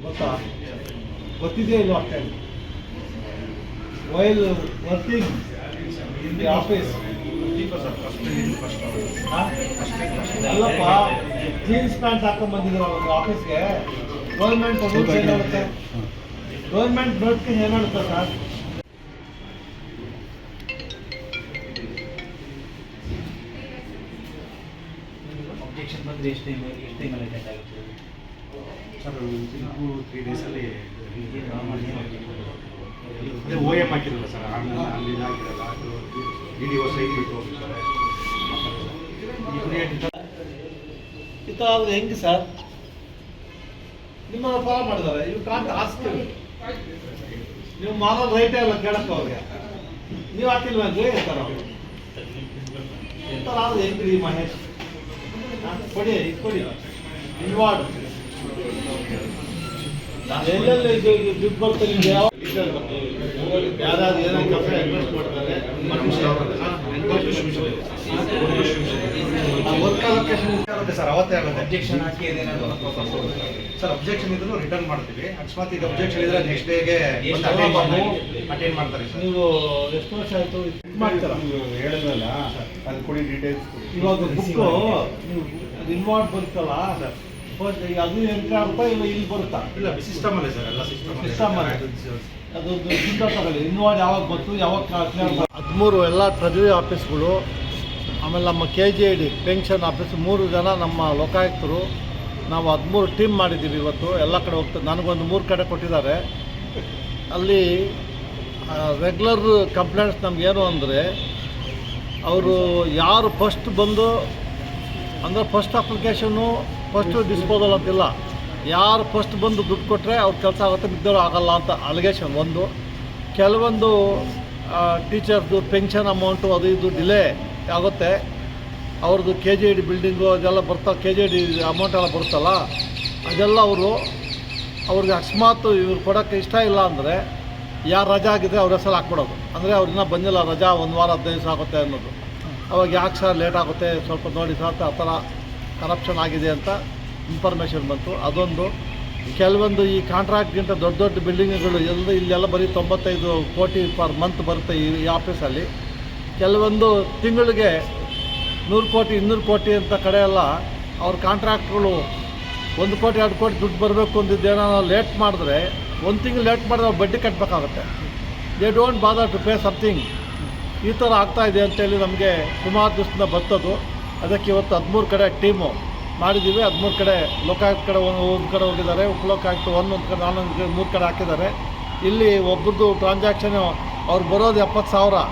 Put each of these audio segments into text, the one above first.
ಗೊತ್ತಾ? ಗೊತ್ತಿದೆಯಾ ಇಲ್ಲೋ ಅಷ್ಟೇ. While working in the office ಅಲ್ಲಪ್ಪ, ಜೀನ್ಸ್ ಪ್ಯಾಂಟ್ ಹಾಕೊಂಡ್ ಬಂದಿದ್ರು ಒಂದು ಆಫೀಸ್ಗೆ. ಗೌರ್ಮೆಂಟ್ ರೂಲ್ಸ್ ಏನು ಹೇಳುತ್ತೆ? ಗೌರ್ಮೆಂಟ್ ನೋಟಿಫಿಕೇಶನ್ ಏನು ಹೇಳುತ್ತೆ ಸರ್? ಅಬ್ಜೆಕ್ಷನ್ ಬಂದರೆ ಎಷ್ಟು ಟೈಮಲ್ಲಿ ಅಟೆಂಡ್ ಆಗುತ್ತೆ ಸರ್? 2-3 ಡೇಸಲ್ಲಿ OM ಹಾಕಿರಲ್ಲ ಸರ್, ಅಲ್ಲಿ ಹಾಕಿರಲ್ಲ, ಅದು DDO ಸೈಟ್ ಬಿಟ್ಟು ಹೋಗ್ತಾರೆ. ಈ ಥರ ಆದ್ರೆ ಹೆಂಗೆ ಸರ್? ನಿಮ್ಮನ್ನು ಫಾಲೋ ಮಾಡಿದ್ದಾರೆ. ಇವು ಕಾಂಟ್ ಆಸ್ತಿ ನೀವು ಮಾಡೋ ರೈಟೇ ಅಲ್ಲ ಕೇಳಕ್ಕೆ ಅವ್ರಿಗೆ. ನೀವು ಹಾಕಿಲ್ವೇನ್ರಿ ಈ ಥರ? ಈ ಥರ ಆದ್ರೆ ಹೆಂಗ್ರಿ ಮಹೇಶ್? ಕೊಡಿ ಕೊಡಿ ಇನ್ವಾರ್ಡ್ ಎಲ್ಲೆಲ್ಲಿ ದುಡ್ಡು ಬರ್ತದೆ ನಿಮ್ಗೆ? ಯಾವ್ದಾದ್ರು ಏನೋ ಕೆಲಸ ಇನ್ವೆಸ್ಟ್ ಮಾಡ್ತಾರೆ ವರ್ಕ್ ಅಲೋಕೇಶನ್ ಸರ್, ಅವತ್ತೇ ಆಗುತ್ತೆ. ಅಬ್ಜೆಕ್ಷನ್ ಹಾಕಿ ಅದೇನಾದ್ರು ಸರ್, ಅಬ್ಜೆಕ್ಷನ್ ಇದ್ರೂ ರಿಟರ್ನ್ ಮಾಡ್ತೀವಿ. ಅಕಸ್ಮಾತ್ ಈಗ ಅಬ್ಜೆಕ್ಷನ್ ಇದ್ರೆ ನೆಕ್ಸ್ಟ್ ಡೇಗೆ ಅಟೆಂಡ್ ಮಾಡ್ತಾರೆ ಸರ್. ನೀವು ಎಷ್ಟು ವರ್ಷ ಆಯಿತು ಮಾಡ್ತೀರಾ? ಹೇಳಿದ್ರಲ್ಲ ಅದು ಕೊಡಿ ಡೀಟೇಲ್ಸ್. ಇವಾಗ ಬುಕ್ಕು ನೀವು ಇನ್ವಾರ್ಡ್ ಬರುತ್ತಲ್ಲ ಸರ್, ಅದು ಎಂಟ್ರಿ ಆಗುತ್ತಾ ಇಲ್ಲ ಇಲ್ಲಿ ಬರುತ್ತಾ? ಇಲ್ಲ, ಸಿಸ್ಟಮ್ ಅಲ್ಲೇ ಸರ್, ಎಲ್ಲ ಸಿಸ್ಟಮ್ ಅಲ್ಲೇ. ಅದೊಂದು ಚಿಂತ ತಗೊಳ್ಳಿ. ಇನ್ವಾರ್ಡ್ ಯಾವಾಗ ಬಂತು, ಯಾವಾಗ 13 ಎಲ್ಲ ಟ್ರೆಜರಿ ಆಫೀಸ್ಗಳು, ಆಮೇಲೆ ನಮ್ಮ KGID ಪೆನ್ಷನ್ ಆಫೀಸ್, 3 ಜನ ನಮ್ಮ ಲೋಕಾಯುಕ್ತರು. ನಾವು 13 ಟೀಮ್ ಮಾಡಿದ್ದೀವಿ ಇವತ್ತು. ಎಲ್ಲ ಕಡೆ ಹೋಗ್ತದೆ. ನನಗೊಂದು 3 ಕಡೆ ಕೊಟ್ಟಿದ್ದಾರೆ. ಅಲ್ಲಿ ರೆಗ್ಯುಲರ್ ಕಂಪ್ಲೇಂಟ್ಸ್ ನಮಗೇನು ಅಂದರೆ, ಅವರು ಯಾರು ಫಸ್ಟ್ ಬಂದು ಅಂದರೆ ಫಸ್ಟ್ ಅಪ್ಲಿಕೇಶನ್ನು ಫಸ್ಟು ಡಿಸ್ಪೋಸಲ್ ಅಂತಿಲ್ಲ. ಯಾರು ಫಸ್ಟ್ ಬಂದು ದುಡ್ಡು ಕೊಟ್ಟರೆ ಅವ್ರ ಕೆಲಸ ಆಗುತ್ತೆ, ಮಿದ್ದವರು ಆಗಲ್ಲ ಅಂತ ಅಲಿಗೇಷನ್ ಒಂದು. ಕೆಲವೊಂದು ಟೀಚರ್ದು ಪೆನ್ಷನ್ ಅಮೌಂಟು ಅದು ಇದು ಡಿಲೇ ಆಗುತ್ತೆ. ಅವ್ರದ್ದು KGID ಬಿಲ್ಡಿಂಗು ಅದೆಲ್ಲ ಬರ್ತಾ KGID ಅಮೌಂಟ್ ಎಲ್ಲ ಬರುತ್ತಲ್ಲ, ಅದೆಲ್ಲ ಅವ್ರಿಗೆ ಅಕಸ್ಮಾತ್ ಇವ್ರು ಕೊಡೋಕ್ಕೆ ಇಷ್ಟ ಇಲ್ಲ ಅಂದರೆ ಯಾರು ರಜಾ ಆಗಿದ್ರೆ ಅವ್ರ ಹೆಸರು ಹಾಕ್ಬಿಡೋದು. ಅಂದರೆ ಅವ್ರನ್ನ ಬಂದಿಲ್ಲ ರಜಾ 1 ವಾರ 15 ದಿವಸ ಆಗುತ್ತೆ ಅನ್ನೋದು. ಅವಾಗ ಯಾಕೆ ಸರ್ ಲೇಟ್ ಆಗುತ್ತೆ, ಸ್ವಲ್ಪ ನೋಡಿ ಸರ್, ಆ ಥರ ಕರಪ್ಷನ್ ಆಗಿದೆ ಅಂತ ಇನ್ಫಾರ್ಮೇಷನ್ ಬಂತು. ಅದೊಂದು. ಕೆಲವೊಂದು ಈ ಕಾಂಟ್ರಾಕ್ಟ್ಗಿಂತ ದೊಡ್ಡ ದೊಡ್ಡ ಬಿಲ್ಡಿಂಗ್ಗಳು ಇಲ್ಲೆಲ್ಲ ಬರೀ 95 ಕೋಟಿ ಪರ್ ಮಂತ್ ಬರುತ್ತೆ ಈ ಆಫೀಸಲ್ಲಿ. ಕೆಲವೊಂದು ತಿಂಗಳಿಗೆ 100 ಕೋಟಿ 200 ಕೋಟಿ ಅಂತ ಕಡೆ ಎಲ್ಲ ಅವ್ರ ಕಾಂಟ್ರಾಕ್ಟ್ಗಳು 1 ಕೋಟಿ 2 ಕೋಟಿ ದುಡ್ಡು ಬರಬೇಕು ಅಂದಿದ್ದೇನೋ ಲೇಟ್ ಮಾಡಿದ್ರೆ, 1 ತಿಂಗಳು ಲೇಟ್ ಮಾಡಿದ್ರೆ ಅವ್ರು ಬಡ್ಡಿ ಕಟ್ಟಬೇಕಾಗುತ್ತೆ. They don't bother to pay something. ಈ ಥರ ಆಗ್ತಾಯಿದೆ ಅಂತೇಳಿ ನಮಗೆ ಸುಮಾರು ದಿವಸದಿಂದ ಬರ್ತದು. ಅದಕ್ಕೆ ಇವತ್ತು 13 ಕಡೆ ಟೀಮು ಮಾಡಿದ್ದೀವಿ. 13 ಕಡೆ ಲೋಕಾಯುಕ್ತ ಕಡೆ ಒಂದು ಕಡೆ ಹೋಗಿದ್ದಾರೆ, ಉಪಲೋಕಾಯುಕ್ತ ಒಂದು ಕಡೆ, ನಾನೊಂದು 3 ಕಡೆ ಹಾಕಿದ್ದಾರೆ. ಇಲ್ಲಿ ಒಬ್ಬರದ್ದು ಟ್ರಾನ್ಸಾಕ್ಷನು ಅವ್ರು ಬರೋದು 70,000.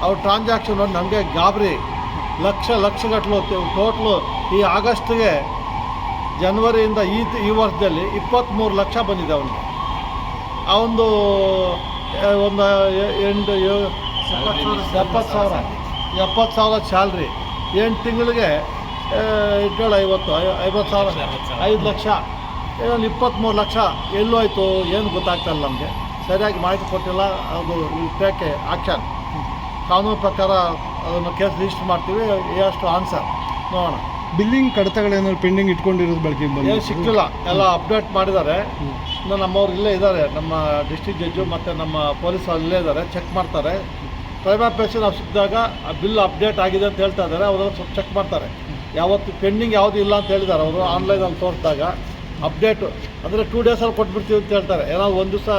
ಅವ್ರ ಟ್ರಾನ್ಸಾಕ್ಷನ್ ನೋಡಿ ನಮಗೆ ಗಾಬರಿ. ಲಕ್ಷಗಟ್ಟಲು ಟೋಟ್ಲು ಈ ಆಗಸ್ಟ್ಗೆ ಜನವರಿಯಿಂದ ಈ ವರ್ಷದಲ್ಲಿ 23 ಲಕ್ಷ ಬಂದಿದೆ ಅವನಿಗೆ. ಅವನದು ಒಂದು 70,000 ಸ್ಯಾಲ್ರಿ. 8 ತಿಂಗಳಿಗೆ 50,000, 5 ಲಕ್ಷ, 23 ಲಕ್ಷ ಎಲ್ಲೂ ಆಯಿತು ಏನು ಗೊತ್ತಾಗ್ತಾಯಿಲ್ಲ ನಮಗೆ. ಸರಿಯಾಗಿ ಮಾಹಿತಿ ಕೊಟ್ಟಿಲ್ಲ. ಅದು ಟೇಕ್ ಆ್ಯಕ್ಷನ್. ಕಾನೂನು ಪ್ರಕಾರ ಅದನ್ನು ಕೇಸ್ ರಿಜಿಸ್ಟರ್ ಮಾಡ್ತೀವಿ. ಎಷ್ಟು ಆನ್ಸರ್ ನೋಡೋಣ. ಬಿಲ್ಲಿಂಗ್ ಕಡತಗಳೇನಾದ್ರು ಪೆಂಡಿಂಗ್ ಇಟ್ಕೊಂಡಿರೋದು ಬೆಳಕಿಗೆ ಏನು ಸಿಕ್ಕಿಲ್ಲ, ಎಲ್ಲ ಅಪ್ಡೇಟ್ ಮಾಡಿದ್ದಾರೆ. ಇನ್ನು ನಮ್ಮವ್ರು ಇಲ್ಲೇ ಇದ್ದಾರೆ, ನಮ್ಮ ಡಿಸ್ಟ್ರಿಕ್ಟ್ ಜಡ್ಜು ಮತ್ತು ನಮ್ಮ ಪೊಲೀಸರು ಇಲ್ಲೇ ಇದ್ದಾರೆ, ಚೆಕ್ ಮಾಡ್ತಾರೆ. ಪ್ರೈಮ್ ಆಫೀಸ್ ನಾವು ಸಿಕ್ಕಿದಾಗ ಆ ಬಿಲ್ ಅಪ್ಡೇಟ್ ಆಗಿದೆ ಅಂತ ಹೇಳ್ತಾ ಇದ್ದಾರೆ. ಅವರು ಸ್ವಲ್ಪ ಚೆಕ್ ಮಾಡ್ತಾರೆ. ಯಾವತ್ತು ಪೆಂಡಿಂಗ್ ಯಾವುದು ಇಲ್ಲ ಅಂತ ಹೇಳಿದ್ದಾರೆ ಅವರು. ಆನ್ಲೈನಲ್ಲಿ ತೋರಿಸಿದಾಗ ಅಪ್ಡೇಟು ಅಂದರೆ 2 ಡೇಸಲ್ಲಿ ಕೊಟ್ಬಿಡ್ತೀವಿ ಅಂತ ಹೇಳ್ತಾರೆ. ಏನಾದ್ರು ಒಂದು ದಿವಸ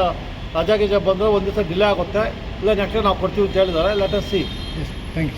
ರಜಾ ಬಂದರೆ ಒಂದು ದಿವಸ ಡಿಲೇ ಆಗುತ್ತೆ, ಇಲ್ಲ ನೆಕ್ಸ್ಟ್ ನಾವು ಕೊಡ್ತೀವಿ ಅಂತ ಹೇಳಿದ್ದಾರೆ. Let us see.